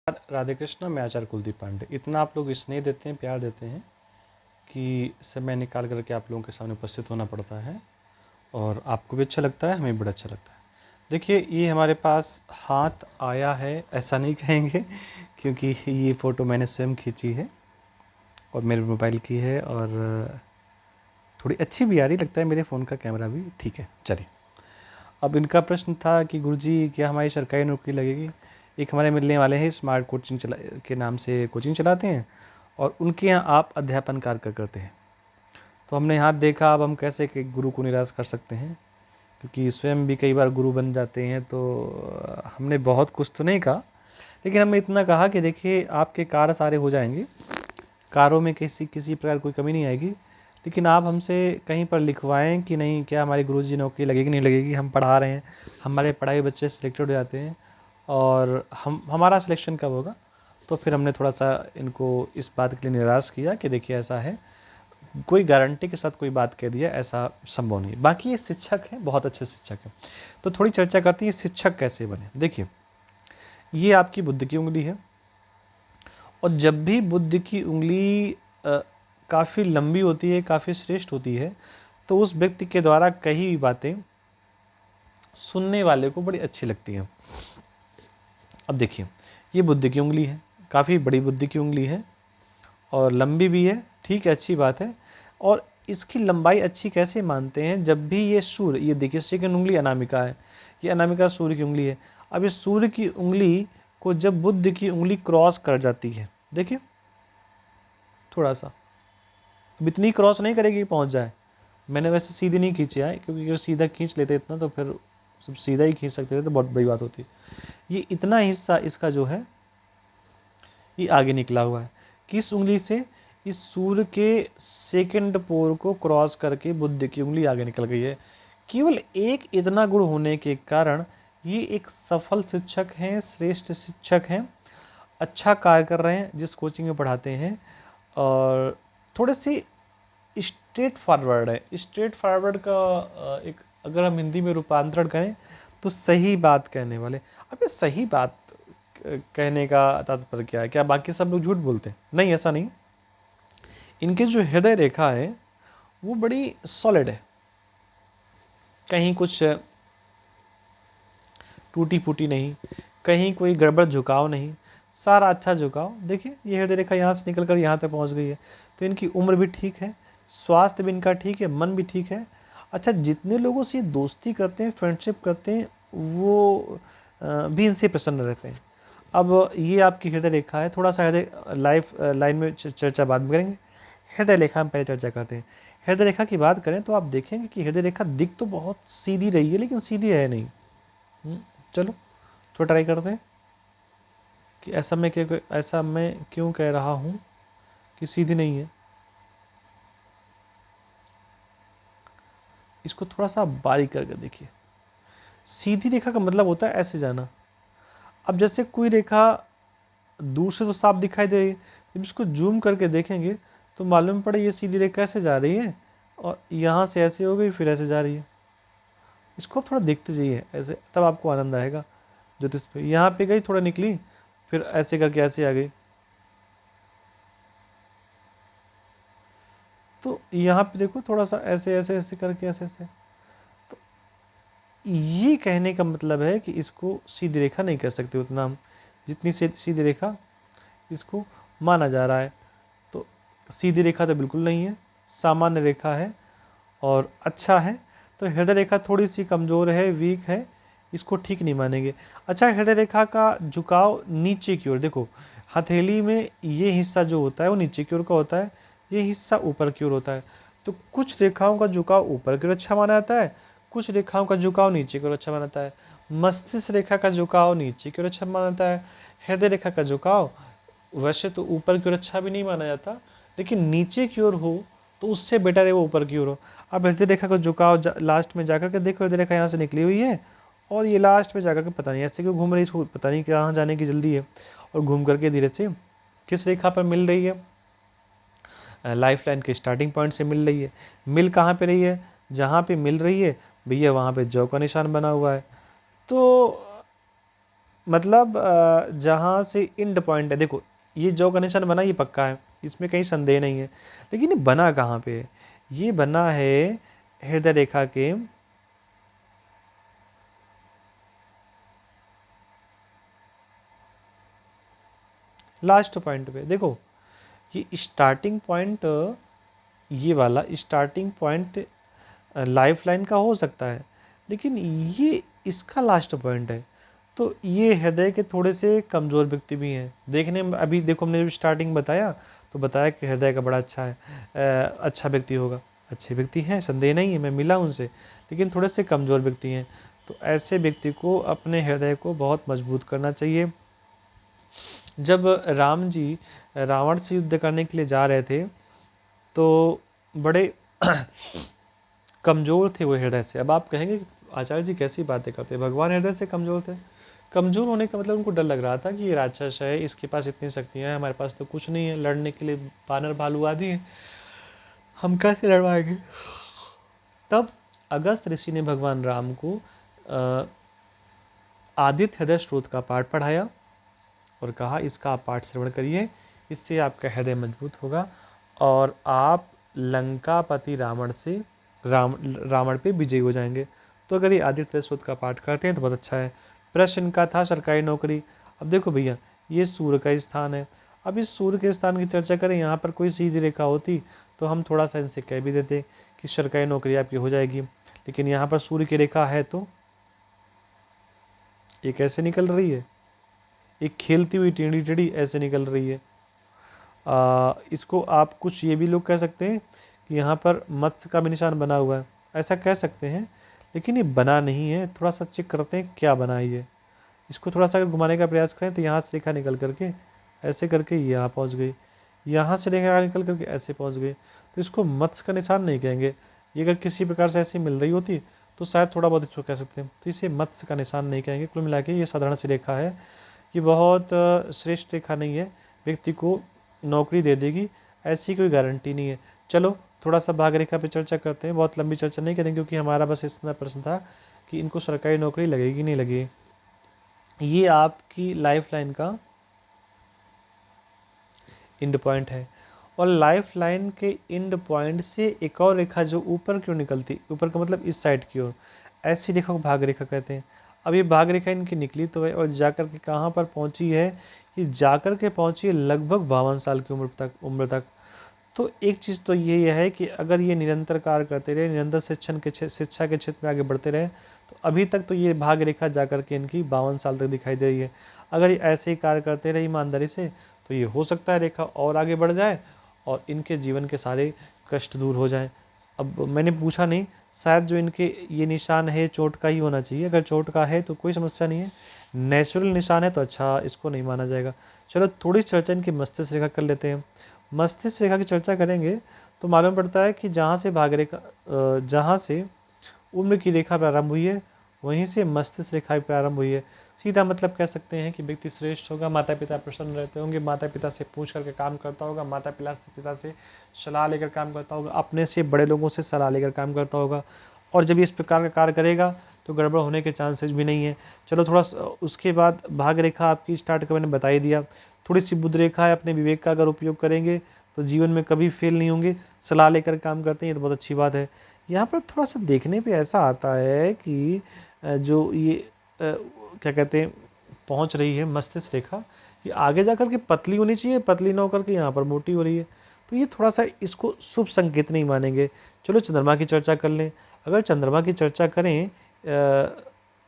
राधे कृष्ण। मैं आचार्य कुलदीप पांडे। इतना आप लोग स्नेह देते हैं, प्यार देते हैं कि समय निकाल करके आप लोगों के सामने उपस्थित होना पड़ता है और आपको भी अच्छा लगता है, हमें बड़ा अच्छा लगता है। देखिए, ये हमारे पास हाथ आया है ऐसा नहीं कहेंगे क्योंकि ये फ़ोटो मैंने स्वयं खींची है और मेरे मोबाइल की है और थोड़ी अच्छी भी आ रही लगता है। मेरे फ़ोन का कैमरा भी ठीक है। चलिए, अब इनका प्रश्न था कि गुरुजी क्या हमारी सरकारी नौकरी लगेगी। एक हमारे मिलने वाले हैं, स्मार्ट कोचिंग के नाम से कोचिंग चलाते हैं और उनके यहाँ आप अध्यापन कार्य करते हैं। तो हमने यहाँ देखा, अब हम कैसे कि गुरु को निराश कर सकते हैं, क्योंकि स्वयं भी कई बार गुरु बन जाते हैं। तो हमने बहुत कुछ तो नहीं कहा, लेकिन हमने इतना कहा कि देखिए, आपके कार्य सारे हो जाएंगे, कार्यों में किसी प्रकार कोई कमी नहीं आएगी, लेकिन आप हमसे कहीं पर लिखवाएं कि नहीं, क्या हमारी गुरुजी नौकरी लगेगी नहीं लगेगी। हम पढ़ा रहे हैं, हमारे पढ़ाई बच्चे सिलेक्टेड हो जाते हैं और हमारा सिलेक्शन कब होगा। तो फिर हमने थोड़ा सा इनको इस बात के लिए निराश किया कि देखिए, ऐसा है, कोई गारंटी के साथ कोई बात कह दिया ऐसा संभव नहीं है। बाकी ये शिक्षक हैं, बहुत अच्छे शिक्षक हैं। तो थोड़ी चर्चा करते हैं, शिक्षक कैसे बने। देखिए, ये आपकी बुद्ध की उंगली है और जब भी बुद्ध की उंगली काफ़ी लंबी होती है, काफ़ी श्रेष्ठ होती है, तो उस व्यक्ति के द्वारा कही हुई बातें सुनने वाले को बड़ी अच्छी लगती हैं। अब देखिए, ये बुद्ध की उंगली है, काफ़ी बड़ी बुद्ध की उंगली है और लंबी भी है, ठीक है, अच्छी बात है। और इसकी लंबाई अच्छी कैसे मानते हैं, जब भी ये सूर्य, ये देखिए सेकंड उंगली अनामिका है, ये अनामिका सूर्य की उंगली है। अब इस सूर्य की उंगली को जब बुद्ध की उंगली क्रॉस कर जाती है, देखिए थोड़ा सा, अब इतनी क्रॉस नहीं करेगी कि पहुंच जाए। मैंने वैसे सीधी नहीं खींची है, क्योंकि अगर सीधा खींच लेते इतना तो फिर सब सीधा ही खींच सकते थे, तो बहुत बड़ी बात होती। ये इतना हिस्सा इसका जो है ये आगे निकला हुआ है, किस उंगली से, इस सूर्य के सेकंड पोर को क्रॉस करके बुद्ध की उंगली आगे निकल गई है। केवल एक इतना गुण होने के कारण ये एक सफल शिक्षक हैं, श्रेष्ठ शिक्षक हैं, अच्छा कार्य कर रहे हैं जिस कोचिंग में पढ़ाते हैं। और थोड़े सी स्ट्रेट फॉरवर्ड है। स्ट्रेट फॉरवर्ड का एक अगर हम हिंदी में रूपांतरण करें तो सही बात कहने वाले। अब ये सही बात कहने का तात्पर्य क्या है? क्या बाकी सब लोग झूठ बोलते हैं? नहीं, ऐसा नहीं। इनके जो हृदय रेखा है वो बड़ी सॉलिड है, कहीं कुछ टूटी फूटी नहीं, कहीं कोई गड़बड़ झुकाव नहीं, सारा अच्छा झुकाव। देखिए, ये हृदय रेखा यहाँ से निकल कर यहाँ तक पहुँच गई है। तो इनकी उम्र भी ठीक है, स्वास्थ्य भी इनका ठीक है, मन भी ठीक है। अच्छा, जितने लोगों से दोस्ती करते हैं, फ्रेंडशिप करते हैं, वो भी इनसे प्रसन्न रहते हैं। अब ये आपकी हृदय रेखा है। थोड़ा सा हृदय लाइन में चर्चा बाद में करेंगे। हृदय रेखा में पहले चर्चा करते हैं। हृदय रेखा की बात करें तो आप देखेंगे कि हृदय रेखा दिख तो बहुत सीधी रही है, लेकिन सीधी है नहीं। चलो तो ट्राई करते हैं कि ऐसा मैं क्यों कह रहा हूँ कि सीधी नहीं है। इसको थोड़ा सा बारीक करके देखिए। सीधी रेखा का मतलब होता है ऐसे जाना। अब जैसे कोई रेखा दूर से तो साफ दिखाई दे रही है, जब इसको जूम करके देखेंगे तो मालूम पड़े ये सीधी रेखा कैसे जा रही है और यहाँ से ऐसे हो गई, फिर ऐसे जा रही है। इसको आप थोड़ा देखते जाइए ऐसे, तब आपको आनंद आएगा। ज्योतिष पे यहाँ पे गई, थोड़ा निकली, फिर ऐसे करके ऐसे आ गई। तो यहाँ पे देखो, थोड़ा सा ऐसे ऐसे ऐसे करके ऐसे ऐसे। तो ये कहने का मतलब है कि इसको सीधी रेखा नहीं कह सकते उतना हम, जितनी सीधी रेखा इसको माना जा रहा है। तो सीधी रेखा तो बिल्कुल नहीं है, सामान्य रेखा है और अच्छा है। तो हृदय रेखा थोड़ी सी कमज़ोर है, वीक है, इसको ठीक नहीं मानेंगे। अच्छा, हृदय रेखा का झुकाव नीचे की ओर, देखो हथेली में ये हिस्सा जो होता है वो नीचे की ओर का होता है, ये हिस्सा ऊपर की ओर होता है। तो कुछ रेखाओं का झुकाव ऊपर की ओर अच्छा माना जाता है, कुछ रेखाओं का झुकाव नीचे की ओर अच्छा माना जाता है। मस्तिष्क रेखा का झुकाव नीचे की ओर अच्छा माना जाता है। हृदय रेखा का झुकाव वैसे तो ऊपर की ओर अच्छा भी नहीं माना जाता, लेकिन नीचे की ओर हो तो उससे बेटर है वो ऊपर की ओर हो। अब हृदय रेखा का झुकाव लास्ट में जाकर के देखो, हृदय रेखा यहाँ से निकली हुई है और ये लास्ट में जाकर के पता नहीं ऐसे क्यों घूम रही है, इसको पता नहीं कहाँ जाने की जल्दी है, और घूम करके धीरे से किस रेखा पर मिल रही है, लाइफ लाइन के स्टार्टिंग पॉइंट से मिल रही है। मिल कहाँ पे रही है? जहाँ पे मिल रही है भैया, वहाँ पे जौ का निशान बना हुआ है। तो मतलब जहाँ से इंड पॉइंट है, देखो ये जो का निशान बना ये पक्का है, इसमें कहीं संदेह नहीं है। लेकिन ये बना कहाँ पे है? ये बना है हृदय रेखा के लास्ट पॉइंट पे। देखो ये स्टार्टिंग पॉइंट, ये वाला स्टार्टिंग पॉइंट लाइफ लाइन का हो सकता है, लेकिन ये इसका लास्ट पॉइंट है। तो ये हृदय के थोड़े से कमज़ोर व्यक्ति भी हैं देखने में। अभी देखो हमने स्टार्टिंग बताया तो बताया कि हृदय का बड़ा अच्छा है, अच्छा व्यक्ति होगा। अच्छे व्यक्ति हैं, संदेह नहीं है, मैं मिला उनसे, लेकिन थोड़े से कमज़ोर व्यक्ति हैं। तो ऐसे व्यक्ति को अपने हृदय को बहुत मजबूत करना चाहिए। जब राम जी रावण से युद्ध करने के लिए जा रहे थे तो बड़े कमज़ोर थे वो हृदय से। अब आप कहेंगे कि आचार्य जी कैसी बातें करते हैं, भगवान हृदय से कमज़ोर थे। कमज़ोर होने का मतलब उनको डर लग रहा था कि ये राक्षस है, इसके पास इतनी शक्तियाँ हैं, हमारे पास तो कुछ नहीं है, लड़ने के लिए बानर भालू आदि हैं, हम कैसे लड़वाएंगे। तब अगस्त ऋषि ने भगवान राम को आदित्य हृदय स्त्रोत का पाठ पढ़ाया और कहा इसका आप पाठ श्रवण करिए, इससे आपका हृदय मजबूत होगा और आप लंकापति रावण पे विजयी हो जाएंगे। तो अगर ये आदित्य स्त्रोत का पाठ करते हैं तो बहुत अच्छा है। प्रश्न इनका था सरकारी नौकरी। अब देखो भैया ये सूर्य का स्थान है। अब इस सूर्य के स्थान की चर्चा करें, यहाँ पर कोई सीधी रेखा होती तो हम थोड़ा सा इनसे कह भी देते कि सरकारी नौकरी आपकी हो जाएगी, लेकिन यहाँ पर सूर्य की रेखा है तो ये कैसे निकल रही है, एक खेलती हुई टेढ़ी टेढ़ी ऐसे निकल रही है। इसको आप कुछ ये भी लोग कह सकते हैं कि यहाँ पर मत्स्य का भी निशान बना हुआ है, ऐसा कह सकते हैं, लेकिन ये बना नहीं है। थोड़ा सा चेक करते हैं क्या बना है ये। इसको थोड़ा सा अगर घुमाने का प्रयास करें तो यहाँ से रेखा निकल करके ऐसे करके यहाँ पहुँच गई, यहाँ से रेखा निकल करके ऐसे पहुँच गई। तो इसको मत्स्य का निशान नहीं कहेंगे। ये अगर किसी प्रकार से ऐसी मिल रही होती तो शायद थोड़ा बहुत इसको कह सकते हैं, तो इसे मत्स्य का निशान नहीं कहेंगे। कुल मिला के ये साधारण सी रेखा है, ये बहुत श्रेष्ठ रेखा नहीं है, व्यक्ति को नौकरी दे देगी ऐसी कोई गारंटी नहीं है। चलो थोड़ा सा भाग रेखा पे चर्चा करते हैं, बहुत लंबी चर्चा नहीं करेंगे क्योंकि हमारा बस इतना प्रश्न था कि इनको सरकारी नौकरी लगेगी नहीं लगेगी। ये आपकी लाइफ लाइन का इंड पॉइंट है और लाइफ लाइन के इंड पॉइंट से एक और रेखा जो ऊपर क्यों निकलती, ऊपर का मतलब इस साइड की ओर, ऐसी रेखा को भाग रेखा कहते हैं। अब ये भाग रेखा इनकी निकली तो है और जाकर के कहाँ पर पहुँची है, ये जाकर के पहुँची है लगभग 52 साल की उम्र तक। तो एक चीज़ तो ये है कि अगर ये निरंतर कार्य करते रहे, निरंतर शिक्षा के क्षेत्र में आगे बढ़ते रहे, तो अभी तक तो ये भाग रेखा जाकर के इनकी 52 साल तक दिखाई दे रही है। अगर ये ऐसे ही कार्य करते रहे ईमानदारी से तो ये हो सकता है रेखा और आगे बढ़ जाए और इनके जीवन के सारे कष्ट दूर हो जाएं। अब मैंने पूछा नहीं, शायद जो इनके ये निशान है चोट का ही होना चाहिए। अगर चोट का है तो कोई समस्या नहीं है, नेचुरल निशान है तो अच्छा, इसको नहीं माना जाएगा। चलो थोड़ी चर्चा इनकी मस्तिष्क रेखा कर लेते हैं। मस्तिष्क रेखा की चर्चा करेंगे तो मालूम पड़ता है कि जहाँ से भाग रेखा जहाँ से उम्र की रेखा प्रारंभ हुई है वहीं से मस्तिष्क रेखा भी प्रारंभ हुई है। सीधा मतलब कह सकते हैं कि व्यक्ति श्रेष्ठ होगा, माता पिता प्रसन्न रहते होंगे, माता पिता से पूछ करके काम करता होगा, माता पिता से सलाह लेकर काम करता होगा, अपने से बड़े लोगों से सलाह लेकर काम करता होगा। और जब इस प्रकार का कार्य करेगा तो गड़बड़ होने के चांसेस भी नहीं है। चलो थोड़ा उसके बाद भाग रेखा आपकी स्टार्ट का मैंने बता ही दिया। थोड़ी सी बुद्ध रेखा है, अपने विवेक का अगर उपयोग करेंगे तो जीवन में कभी फेल नहीं होंगे, सलाह लेकर काम करते हैं, ये तो बहुत अच्छी बात है। यहाँ पर थोड़ा सा देखने पे ऐसा आता है कि जो ये क्या कहते हैं पहुँच रही है मस्तिष्क रेखा, ये आगे जाकर के पतली होनी चाहिए, पतली ना होकर के यहाँ पर मोटी हो रही है, तो ये थोड़ा सा इसको शुभ संकेत नहीं मानेंगे। चलो चंद्रमा की चर्चा कर लें। अगर चंद्रमा की चर्चा करें,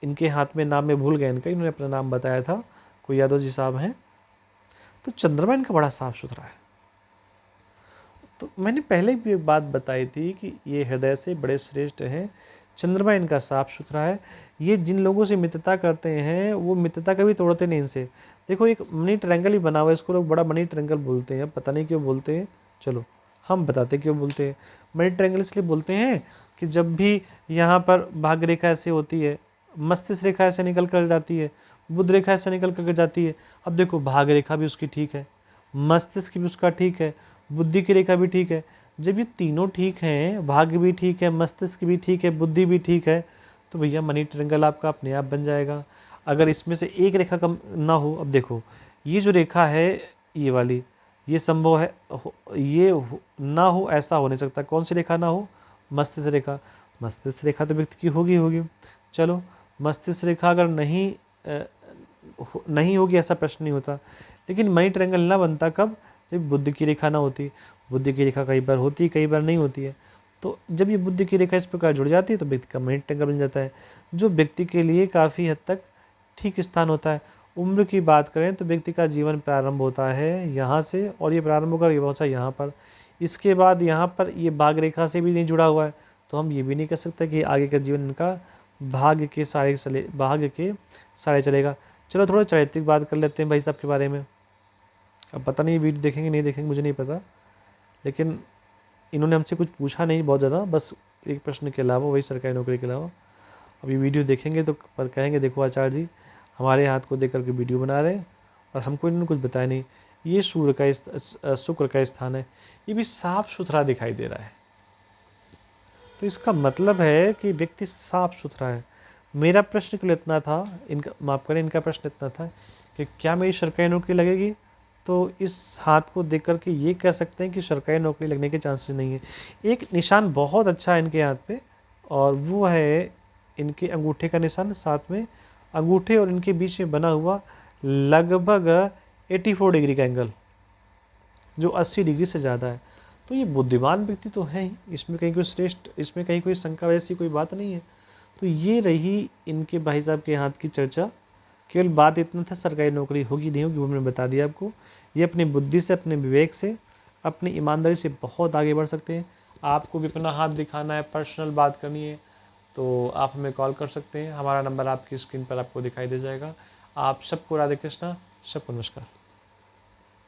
इनके हाथ में नाम में भूल गए इनका, इन्होंने अपना नाम बताया था, कोई यादव जी साहब हैं, तो चंद्रमा इनका बड़ा साफ सुथरा है। तो मैंने पहले भी एक बात बताई थी कि ये हृदय से बड़े श्रेष्ठ हैं, चंद्रमा इनका साफ सुथरा है। ये जिन लोगों से मित्रता करते हैं वो मित्रता कभी तोड़ते नहीं इनसे। देखो एक मनी ट्रायंगल ही बना हुआ है, इसको लोग बड़ा मनी ट्रायंगल बोलते हैं, पता नहीं क्यों बोलते हैं, चलो हम बताते क्यों बोलते हैं। मनी ट्रायंगल इसलिए बोलते हैं कि जब भी यहाँ पर भाग्य रेखा ऐसे होती है, मस्तिष्क रेखा ऐसे निकल कर जाती है, बुध रेखा ऐसे निकल कर जाती है। अब देखो भाग्य रेखा भी उसकी ठीक है, मस्तिष्क भी उसका ठीक है, बुद्धि की रेखा भी ठीक है। जब ये तीनों ठीक हैं, भाग्य भी ठीक है, मस्तिष्क भी ठीक है, बुद्धि भी ठीक है, तो भैया मनी ट्रायंगल आपका अपने आप बन जाएगा। अगर इसमें से एक रेखा कम ना हो, अब देखो ये जो रेखा है ये वाली, ये संभव है ना हो, ऐसा हो नहीं सकता। कौन सी रेखा ना हो? मस्तिष्क रेखा। मस्तिष्क रेखा तो व्यक्ति की होगी होगी। चलो मस्तिष्क रेखा अगर नहीं होगी, ऐसा प्रश्न नहीं होता। लेकिन मनी ट्रायंगल ना बनता कब? जब बुद्ध की रेखा ना होती। बुद्ध की रेखा कई बार होती, कई बार नहीं होती है। तो जब ये बुद्ध की रेखा इस प्रकार जुड़ जाती है तो व्यक्ति का मनी ट्रायंगल बन जाता है, जो व्यक्ति के लिए काफ़ी हद तक ठीक स्थान होता है। उम्र की बात करें तो व्यक्ति का जीवन प्रारंभ होता है यहाँ से, और ये प्रारंभ होकर ये पहुँचा यहाँ पर। इसके बाद यहाँ पर ये भाग्य रेखा से भी नहीं जुड़ा हुआ है, तो हम ये भी नहीं कह सकते कि आगे का जीवन इनका भाग्य के सारे चलेगा। चलो थोड़ा चारित्रिक बात कर लेते हैं भाई साहब के बारे में। अब पता नहीं वीडियो देखेंगे नहीं देखेंगे मुझे नहीं पता, लेकिन इन्होंने हमसे कुछ पूछा नहीं बहुत ज़्यादा, बस एक प्रश्न के अलावा, वही सरकारी नौकरी के अलावा। अभी वीडियो देखेंगे तो पर कहेंगे देखो आचार्य जी हमारे हाथ को देख करके वीडियो बना रहे हैं और हमको इन्होंने कुछ बताया नहीं। ये शुक्र का स्थान है, ये भी साफ सुथरा दिखाई दे रहा है, तो इसका मतलब है कि व्यक्ति साफ सुथरा है। मेरा प्रश्न केवल इतना था, इनका माफ़ करें, इनका प्रश्न इतना था कि क्या मेरी सरकारी नौकरी लगेगी? तो इस हाथ को देख कर के ये कह सकते हैं कि सरकारी नौकरी लगने के चांसेस नहीं है। एक निशान बहुत अच्छा है इनके हाथ पे, और वो है इनके अंगूठे का निशान, साथ में अंगूठे और इनके बीच में बना हुआ लगभग 84 डिग्री का एंगल, जो 80 डिग्री से ज़्यादा है। तो ये बुद्धिमान व्यक्ति तो है ही, इसमें कहीं कोई श्रेष्ठ, इसमें कहीं कोई शंका वैसी कोई बात नहीं है। तो ये रही इनके भाई साहब के हाथ की चर्चा। केवल बात इतना था सरकारी नौकरी होगी नहीं होगी वो मैंने बता दिया आपको। ये अपनी बुद्धि से, अपने विवेक से, अपनी ईमानदारी से बहुत आगे बढ़ सकते हैं। आपको भी अपना हाथ दिखाना है, पर्सनल बात करनी है, तो आप हमें कॉल कर सकते हैं। हमारा नंबर आपकी स्क्रीन पर आपको दिखाई दे जाएगा। आप सबको राधे कृष्णा, सबको नमस्कार।